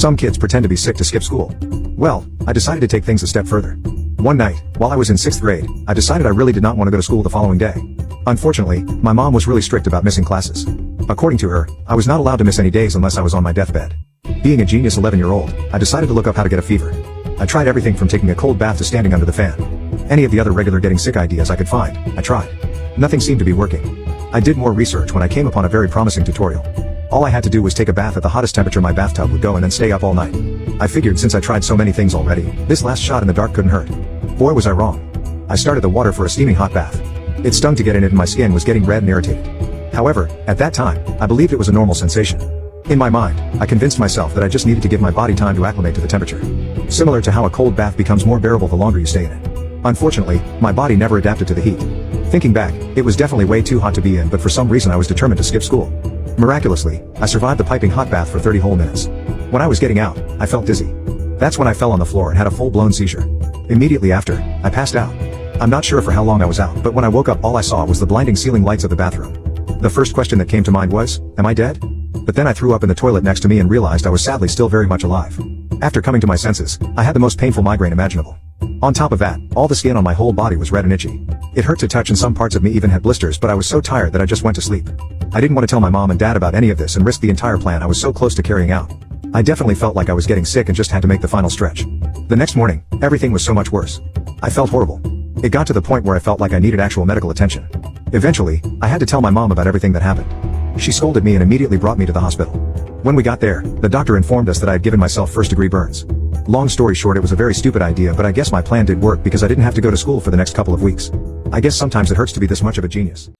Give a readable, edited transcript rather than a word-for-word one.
Some kids pretend to be sick to skip school. Well, I decided to take things a step further. One night, while I was in 6th grade, I decided I really did not want to go to school the following day. Unfortunately, my mom was really strict about missing classes. According to her, I was not allowed to miss any days unless I was on my deathbed. Being a genius 11-year-old, I decided to look up how to get a fever. I tried everything from taking a cold bath to standing under the fan. Any of the other regular getting sick ideas I could find, I tried. Nothing seemed to be working. I did more research when I came upon a very promising tutorial. All I had to do was take a bath at the hottest temperature my bathtub would go and then stay up all night. I figured since I tried so many things already, this last shot in the dark couldn't hurt. Boy was I wrong. I started the water for a steaming hot bath. It stung to get in it and my skin was getting red and irritated. However, at that time, I believed it was a normal sensation. In my mind, I convinced myself that I just needed to give my body time to acclimate to the temperature. Similar to how a cold bath becomes more bearable the longer you stay in it. Unfortunately, my body never adapted to the heat. Thinking back, it was definitely way too hot to be in, but for some reason I was determined to skip school. Miraculously, I survived the piping hot bath for 30 whole minutes. When I was getting out, I felt dizzy. That's when I fell on the floor and had a full-blown seizure. Immediately after, I passed out. I'm not sure for how long I was out, but when I woke up all I saw was the blinding ceiling lights of the bathroom. The first question that came to mind was, am I dead? But then I threw up in the toilet next to me and realized I was sadly still very much alive. After coming to my senses, I had the most painful migraine imaginable. On top of that, all the skin on my whole body was red and itchy. It hurt to touch and some parts of me even had blisters, but I was so tired that I just went to sleep. I didn't want to tell my mom and dad about any of this and risk the entire plan I was so close to carrying out. I definitely felt like I was getting sick and just had to make the final stretch. The next morning, everything was so much worse. I felt horrible. It got to the point where I felt like I needed actual medical attention. Eventually, I had to tell my mom about everything that happened. She scolded me and immediately brought me to the hospital. When we got there, the doctor informed us that I had given myself first-degree burns. Long story short, it was a very stupid idea, but I guess my plan did work because I didn't have to go to school for the next couple of weeks. I guess sometimes it hurts to be this much of a genius.